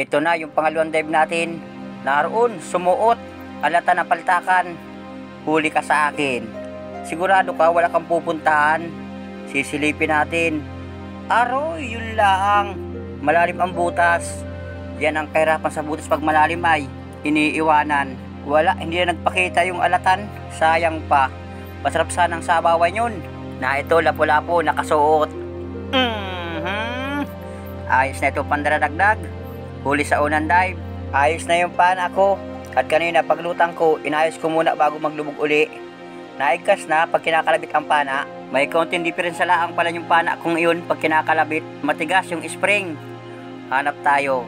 Ito na yung pangalawang dive natin. Naroon, sumuot, alata ng paltakan. Huli ka sa akin. Sigurado ka wala kang pupuntahan. Sisilipin natin. Aroy, yun lang. Malalim ang butas. Yan ang kahirapan sa butas pag malalim ay iniiwanan. Wala, hindi na nagpakita yung alatan. Sayang pa. Masarap sanang sabawan yun. Na ito, lapu-lapu, nakasuot. Ayos na ito pandaradagdag. Huli sa unang dive. Ayos na yung pana ko. At kanina paglutang ko, inayos ko muna bago maglubog uli. Naigkas na pag kinakalabit ang pana. May konting diferensya lang pala yung pana kung iyon pag kinakalabit. Matigas yung spring. Hanap tayo.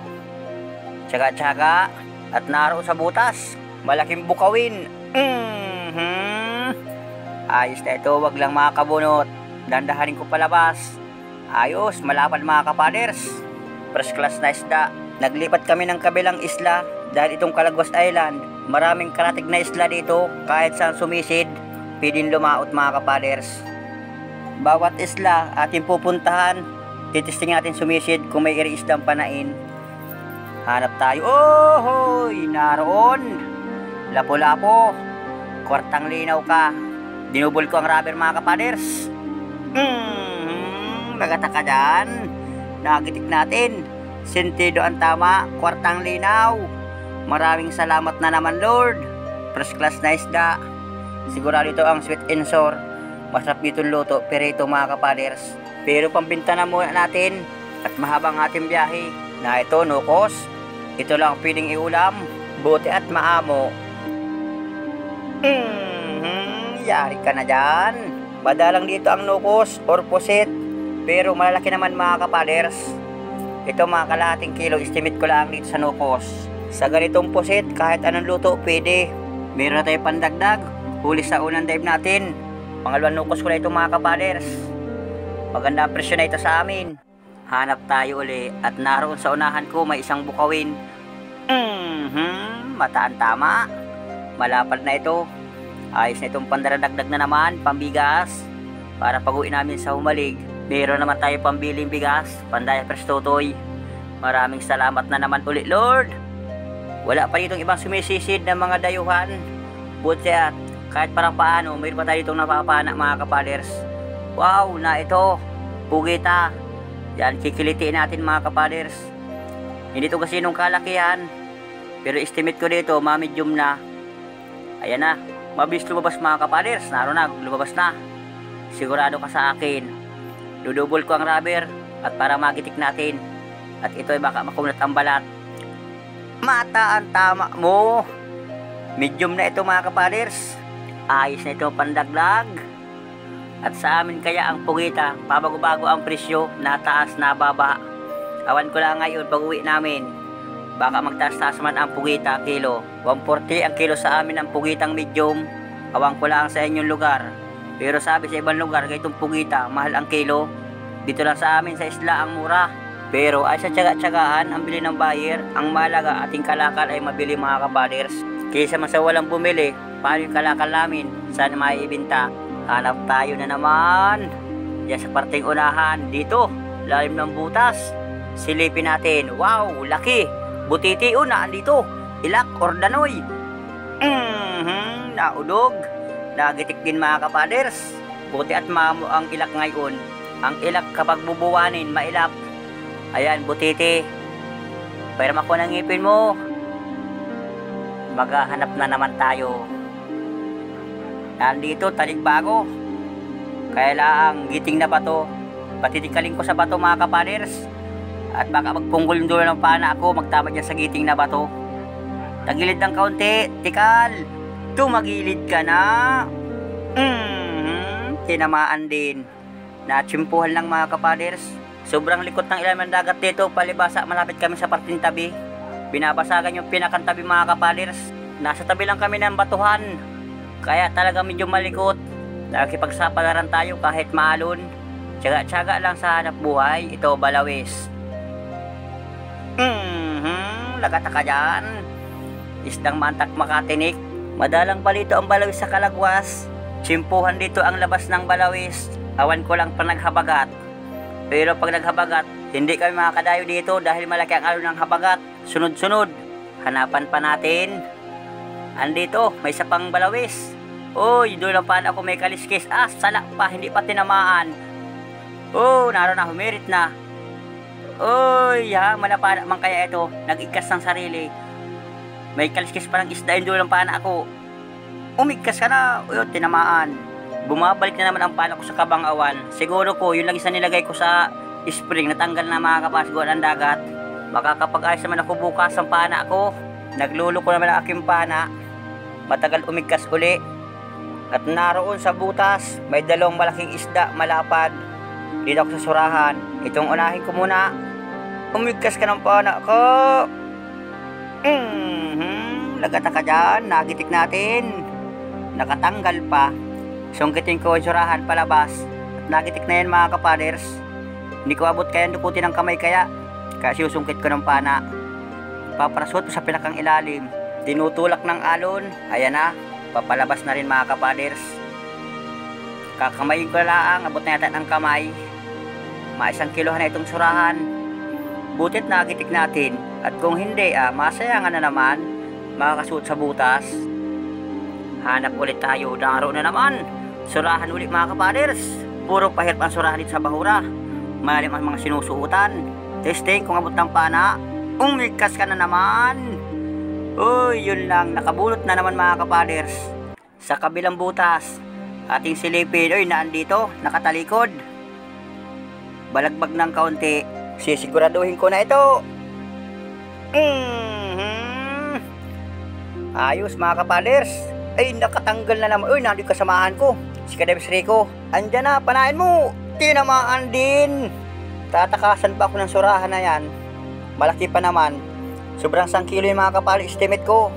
Tsaga-tsaga. At naroon sa butas. Malaking bukawin. Ayos na ito. Wag lang makakabunot. Dandahanin ko palabas. Ayos. Malapad mga kapaders. First class na isda. Naglipat kami ng kabilang isla dahil itong Calaguas Island, maraming karatig na isla dito. Kahit saan sumisid, pwedeng lumaot mga kapaders. Bawat isla ating pupuntahan, titisting natin sumisid kung may iri-isdang panain. Hanap tayo. Hoy! Naroon! Lapo-lapo! Kwartang linaw ka. Dinubol ko ang rubber mga kapaders. Magata ka dyan. Nagitik natin. Sentido ang tama, kwartang linaw. Maraming salamat na naman Lord. First class na isda. Sigurado ito ang sweet and sour. Masarap dito luto, pero ito mga kapaders. Pero pambinta na muna natin. At mahabang ating biyahe. Na ito, nukos. Ito lang pwedeng iulam. Buti at maamo. Yari ka na dyan. Madalang dito ang nukos or pusit. Pero malalaki naman mga kapaders. Ito mga kalahating kilo, estimate ko lang dito sa nukos. Sa ganitong pusit, kahit anong luto, pwede. Meron na tayo pandagdag. Huli sa unang dive natin. Pangalawang nukos ko na ito mga kapaders. Maganda ang presyo na ito sa amin. Hanap tayo uli. At naroon sa unahan ko, may isang bukawin. Mataan tama. Malapad na ito. Ayos na itong pandaradagdag na naman, pambigas. Para pag-uwi namin sa Humalig. Meron naman tayo pambiling bigas, pandaya prestotoy. Maraming salamat na naman ulit Lord. Wala pa ditong ibang sumisisid ng mga dayuhan. Buti at kahit parang paano, mayroon pa tayo ditong napapana mga kapaders. Wow, na ito. Pugita. Yan, kikilitiin natin mga kapaders. Hindi ito kasi nung kalakihan. Pero estimate ko dito, medium na. Ayan na, mabilis lumabas mga kapaders. Naroon na, lumabas na. Sigurado ka sa akin. Dudubol ko ang rubber at para magitik natin. At ito ay baka makunat ang balat. Mata ang tama mo. Medium na ito mga kapaders. Ayos na ito pandagdag. At sa amin kaya ang pugita, pabago-bago ang presyo, nataas na baba. Awan ko lang ngayon pag uwi namin. Baka magtaas-taas man ang pugita kilo. 140 ang kilo sa amin ang pugitang medium. Awan ko lang sa inyong lugar. Pero sabi sa ibang lugar, itong pugita, mahal ang kilo. Dito lang sa amin sa isla ang mura. Pero ay sa tsaga-tsagaan ang bili ng buyer. Ang malaga ating kalakal ay mabili mga kapaders. Kaysa man sa walang bumili, paano yung kalakal namin? Saan may ibinta? Hanap tayo na naman. Yan sa parteng unahan. Dito, lalim ng butas. Silipin natin. Wow, laki. Butiti na andito. Ilak or danoy. Naudog. Nagitik din mga kapaders. Buti at mamo ang ilak ngayon. Ang ilak kapag bubuwanin, mailap. Ayan, butiti. Pairam ako ng ngipin mo. Maghahanap na naman tayo. Nandito, taligbago. Kaya lang, giting na bato. Patitikaling ko sa bato mga kapaders. At baka magpunggol yung dulo ng pana ako, magtama dyan sa giting na bato. Tagilid ng kaunti, tikal. Tumagilid ka na. Tinamaan din. Natsimpuhan lang mga kapaders. Sobrang likot ng ilalim ng dagat dito, palibasa malapit kami sa parting tabi. Binabasagan yung pinakantabi mga kapaders. Nasa tabi lang kami ng batuhan. Kaya talaga medyo malikot. Nakipagsapalaran tayo kahit maalon. Tiyaga-tiyaga lang sa hanap buhay. Ito balawis. Lagata ka dyan. Isdang mantak makatinik. Madalang palito ang balawis sa Kalagwas. Tsimpuhan dito ang labas ng balawis. Awan ko lang pa naghabagat. Pero pag naghabagat, hindi kami makakadayo dito dahil malaki ang alon ng habagat. Sunod-sunod. Hanapan pa natin. Andito, may isa pang balawis. Uy, doon lang pala ako may kaliskis. Sala pa, hindi pa tinamaan. Naroon na, humirit na. Uy, manapana man kaya ito. Nag-igkas ng sarili. May kaliskis pa ng isda, doon lang pala ako. Umigkas ka na. Tinamaan. Bumabalik na naman ang pala ko sa Kabangawan. Siguro ko, yun lang isa nilagay ko sa spring. Natanggal na mga kapasguan ng dagat. Makakapag-ayos naman ako bukas ang pana ko. Nagluluko naman ang aking pana. Matagal umigkas uli. At naroon sa butas, may dalawang malaking isda malapad. Dito ako sa surahan. Itong unahin ko muna. Umigkas ka ng pana ko. Lagata ka dyan. Nagitik natin. Nakatanggal pa. Sungkitin ko ang surahan palabas. Nagitik na yan mga kapaders. Hindi ko abot kaya dukutin ng kamay kaya. Kasi susungkit ko ng pana. Paparasot ko sa pinakang ilalim. Tinutulak ng alon. Ayan na. Papalabas na rin mga kapaders. Kakamayin ko lang. Abot na yata ng kamay. Maisang kilohan na itong surahan. Butit nagitik natin. At kung hindi masayangan na naman. Makakasuot sa butas. Hanap ulit tayo. Naroon na naman. Surahan ulit mga kapaders. Puro pahirap ang surahan dito sa bahura. Malalim ang mga sinusuotan. Testing kung abot ng pana. Umigkas ka na naman. Uy, yun lang. Nakabulot na naman mga kapaders. Sa kabilang butas. Ating silipin. Uy, naandito. Nakatalikod. Balagbag ng kaunti. Sisiguraduhin ko na ito. Ayos mga kapaders. Ay, nakatanggal na naman. Uy, nandito kasamahan ko. Si Kadebs Rico. Andyan na, panain mo. Tinamaan din. Tatakasan pa ako ng surahan na yan. Malaki pa naman. Sobrang 1 kilo yung mga kapal. Estimate ko.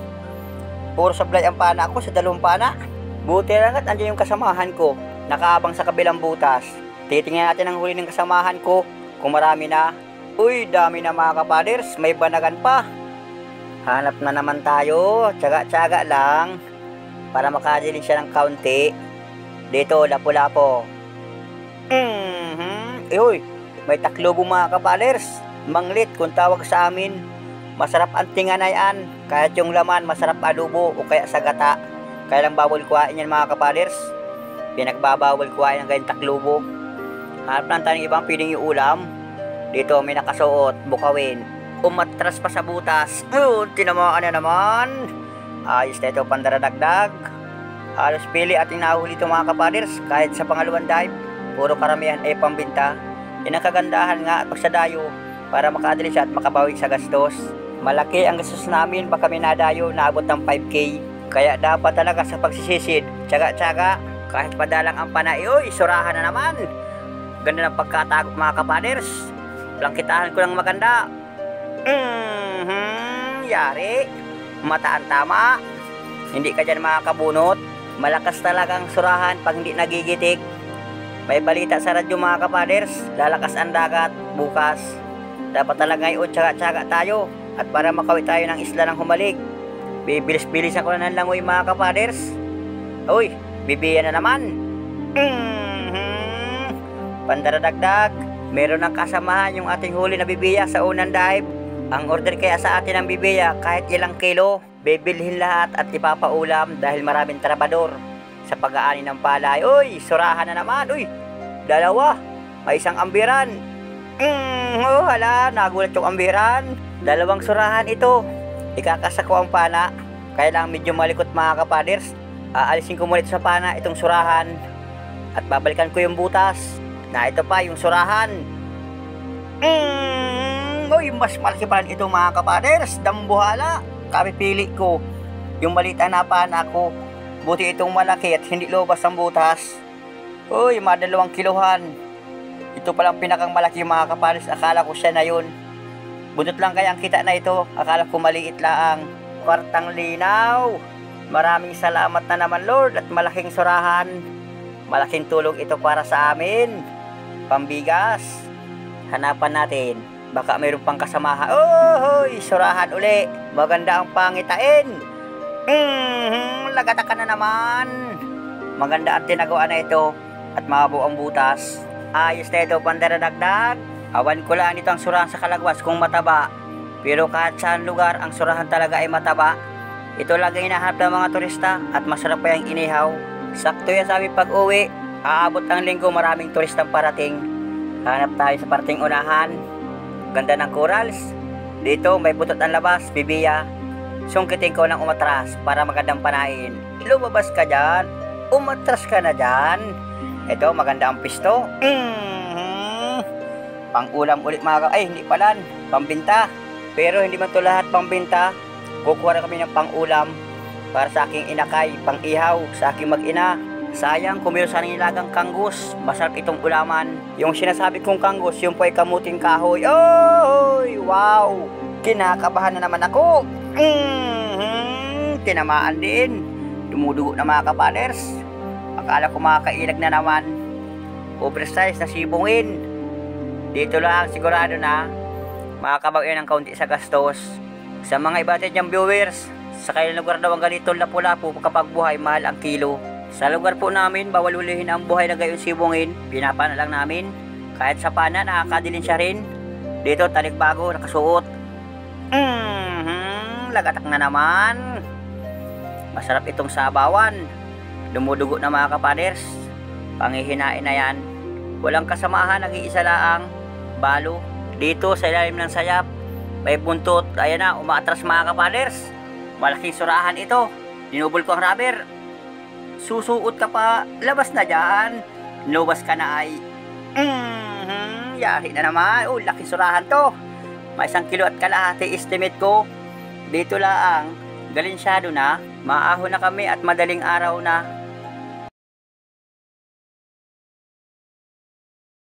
Puro sablay ang pana ako sa 2 pana. Buti lang at andyan yung kasamahan ko. Nakaabang sa kabilang butas. Titingnan natin ang huli ng kasamahan ko. Kung marami na. Uy, dami na mga kapaders. May banagan pa. Hanap na naman tayo. Tsaga-tsaga lang. Para makadilig siya ng kaunti. Dito, lapo-lapo. Uy, may taklobo mga kapaders. Manglit kung tawag sa amin. Masarap ang tinganayan. Kahit yung laman, masarap adobo o kaya sa gata. Kaya lang bawal kuhain yan mga kapaders. Pinagbabawal kuhain ang ganyan taklobo. Hanap lang tayo ng ibang piling yung ulam. Dito may nakasuot, bukawin. Umatras pa sa butas. Tinamaan na naman. Ayos na ito, pandaradagdag. Halos pili ating nahuli ito mga kapaders. Kahit sa pangalawang dive, puro karamihan ay pambinta. Yan ang kagandahan nga at pagsadayo para makadali siya at makabawi sa gastos. Malaki ang gastos namin pag kami nadayo, naabot ng 5K. Kaya dapat talaga sa pagsisisid, tsaga-tsaga. Kahit padalang ang panay, surahan na naman. Ganda ng pagkatago mga kapaders. Plangkitahan ko ng maganda. Yari. Mataan tama. Hindi ka dyan makakabunot. Malakas talagang surahan pag hindi nagigitik. May balita sa radyo mga kapaders. Lalakas ang dagat bukas. Dapat talaga ngayon tsaga-tsaga tayo. At para makawi tayo ng isla ng Humalig, bibilis-bilis ako na ng langoy mga kapaders. Uy, bibiya na naman. Pandaradagdag. Meron ng kasamahan yung ating huli na bibiya sa unang dive. Ang order kaya sa atin ng bibiya kahit ilang kilo, bibilhin lahat at ipapaulam dahil maraming trabador sa pag-aani ng palay. Uy, surahan na naman. Uy, 2. May isang ambiran. Hala, nagulat yung ambiran. 2 surahan ito. Ikakasako ang pana. Kaya lang medyo malikot mga kapaders. Aalisin ko muna ito sa pana, itong surahan. At babalikan ko yung butas. Na ito pa, yung surahan. Uy, mas malaki pa rin ito mga kapaders. Dambuhala. Kapipili ko. Yung maliit na napana ko. Buti itong malaki at hindi lobas ang butas. Uy, mga 2 kilohan. Ito palang pinakang malaki mga kapaders. Akala ko siya na yun. Buntot lang kaya ang kita na ito. Akala ko maliit lang. Kwartang linaw. Maraming salamat na naman Lord at malaking surahan. Malaking tulong ito para sa amin. Pambigas. Hanapan natin. Baka mayroon pang kasamahan. Oy, surahan uli. Maganda ang pangitain. Lagata ka na naman. Maganda ang tinagawa na ito. At mabuo ang butas. Ayos na ito, pandaradagdag. Awan ko lang ito ang surahan sa Kalagwas kung mataba. Pero kahit saan lugar, ang surahan talaga ay mataba. Ito lagi hinahanap ng mga turista at masarap pa yung inihaw. Sakto yan sa aming pag-uwi. Aabot ang linggo, maraming turistang parating. Hanap tayo sa parting unahan. Ganda ng corals. Dito may butot ang labas, bibiya. Sungkitin ko ng umatras para magandang panain. Lumabas ka dyan. Umatras ka na dyan. Ito maganda ang pisto. Pang-ulam ulit mga ay hindi pala. Pambinta. Pero hindi man ito lahat pambinta. Kukuha kami ng pang-ulam para sa aking inakay, pang-ihaw sa aking mag-ina. Sayang kung meron sa nilagang kanggus. Masarap itong ulaman. Yung sinasabi kong kanggus, yung po ay kamuting kahoy. Oy! Wow! Kinakabahan na naman ako. Tinamaan din. Dumudugo na mga kapaders. Akala ko makakailag na naman. Oversize na sibungin. Dito lang sigurado na makakabawi ng kaunti sa gastos. Sa mga iba natin viewers, sa kailang lugar daw ang ganito lapu-lapu kapag buhay, mahal ang kilo. Sa lugar po namin, bawal ulihin ang buhay na gayon sibungin. Pinapana lang namin. Kahit sa pana, nakakadilin siya rin. Dito, talikbago, nakasuot. Lagatak na naman. Masarap itong sabawan. Dumudugo na mga kapaders. Pangihinain na yan. Walang kasamahan, nag-iisa laang. Balo. Dito, sa ilalim ng sayap. May buntot, ayan na, umaatras mga kapaders. Malaking surahan ito. Dinubol ko ang rubber. Susuot ka pa, labas na dyan. Nubas ka na ay. Yari na naman. Oh, laki surahan to. May 1 kilo at kalahati estimate ko. Dito lang, galinsyado na. Maahon na kami at madaling araw na.